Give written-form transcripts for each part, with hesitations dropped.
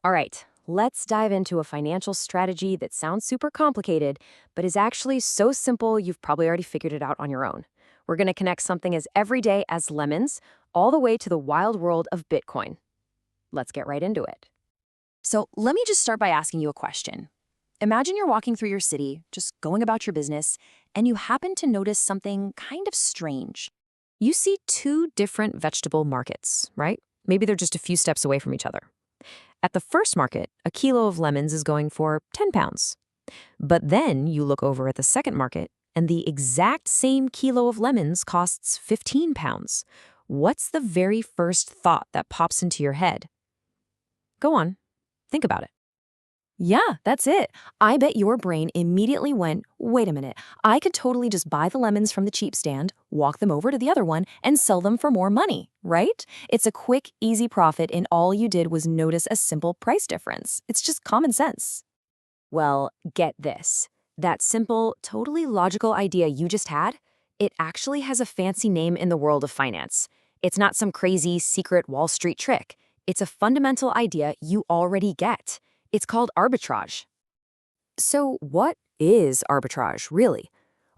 All right, let's dive into a financial strategy that sounds super complicated, but is actually so simple you've probably already figured it out on your own. We're going to connect something as everyday as lemons all the way to the wild world of Bitcoin. Let's get right into it. So let me just start by asking you a question. Imagine you're walking through your city, just going about your business, and you happen to notice something kind of strange. You see two different vegetable markets, right? Maybe they're just a few steps away from each other. At the first market, a kilo of lemons is going for 10 pounds. But then you look over at the second market, and the exact same kilo of lemons costs 15 pounds. What's the very first thought that pops into your head? Go on, think about it. Yeah, that's it. I bet your brain immediately went, wait a minute, I could totally just buy the lemons from the cheap stand, walk them over to the other one, and sell them for more money, right? It's a quick, easy profit, and all you did was notice a simple price difference. It's just common sense. Well, get this. That simple, totally logical idea you just had, it actually has a fancy name in the world of finance. It's not some crazy, secret Wall Street trick. It's a fundamental idea you already get. It's called arbitrage. So what is arbitrage, really?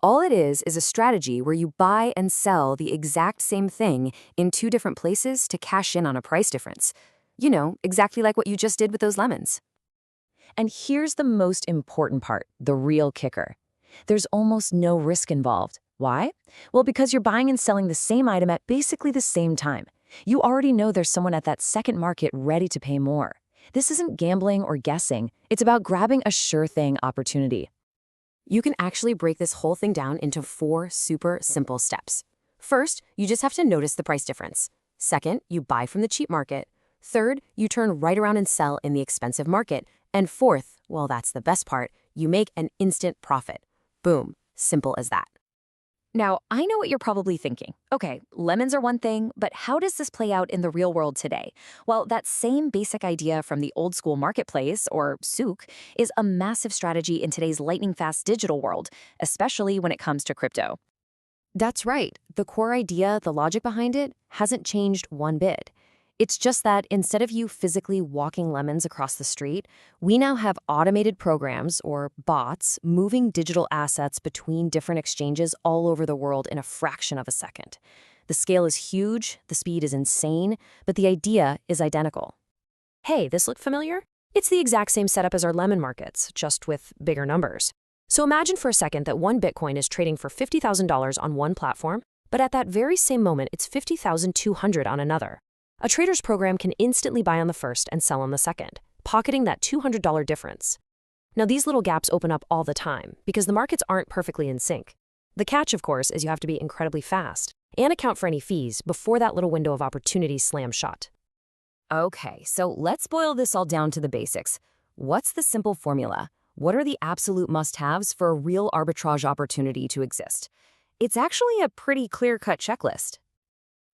All it is a strategy where you buy and sell the exact same thing in two different places to cash in on a price difference. You know, exactly like what you just did with those lemons. And here's the most important part, the real kicker. There's almost no risk involved. Why? Well, because you're buying and selling the same item at basically the same time. You already know there's someone at that second market ready to pay more. This isn't gambling or guessing. It's about grabbing a sure thing opportunity. You can actually break this whole thing down into 4 super simple steps. First, you just have to notice the price difference. Second, you buy from the cheap market. Third, you turn right around and sell in the expensive market. And fourth, well, that's the best part, you make an instant profit. Boom, simple as that. Now, I know what you're probably thinking. Okay, lemons are one thing, but how does this play out in the real world today? Well, that same basic idea from the old school marketplace, or souk, is a massive strategy in today's lightning-fast digital world, especially when it comes to crypto. That's right. The core idea, the logic behind it, hasn't changed one bit. It's just that instead of you physically walking lemons across the street, we now have automated programs, or bots, moving digital assets between different exchanges all over the world in a fraction of a second. The scale is huge, the speed is insane, but the idea is identical. Hey, this look familiar? It's the exact same setup as our lemon markets, just with bigger numbers. So imagine for a second that one Bitcoin is trading for $50,000 on one platform, but at that very same moment, it's $50,200 on another. A trader's program can instantly buy on the first and sell on the second, pocketing that $200 difference. Now, these little gaps open up all the time because the markets aren't perfectly in sync. The catch, of course, is you have to be incredibly fast and account for any fees before that little window of opportunity slams shut. Okay, so let's boil this all down to the basics. What's the simple formula? What are the absolute must-haves for a real arbitrage opportunity to exist? It's actually a pretty clear-cut checklist.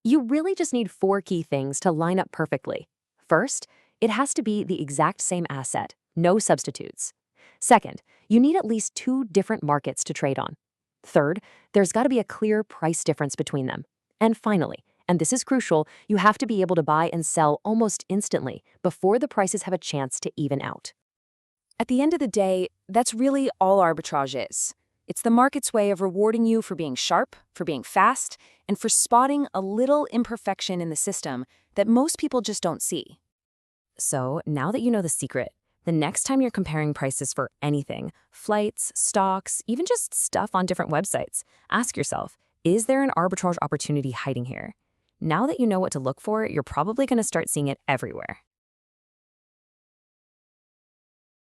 You really just need 4 key things to line up perfectly. First, it has to be the exact same asset, no substitutes. Second, you need at least 2 different markets to trade on. Third, there's got to be a clear price difference between them. And finally, and this is crucial, you have to be able to buy and sell almost instantly before the prices have a chance to even out. At the end of the day, that's really all arbitrage is. It's the market's way of rewarding you for being sharp, for being fast, and for spotting a little imperfection in the system that most people just don't see. So now that you know the secret, the next time you're comparing prices for anything, flights, stocks, even just stuff on different websites, ask yourself, is there an arbitrage opportunity hiding here? Now that you know what to look for, you're probably going to start seeing it everywhere.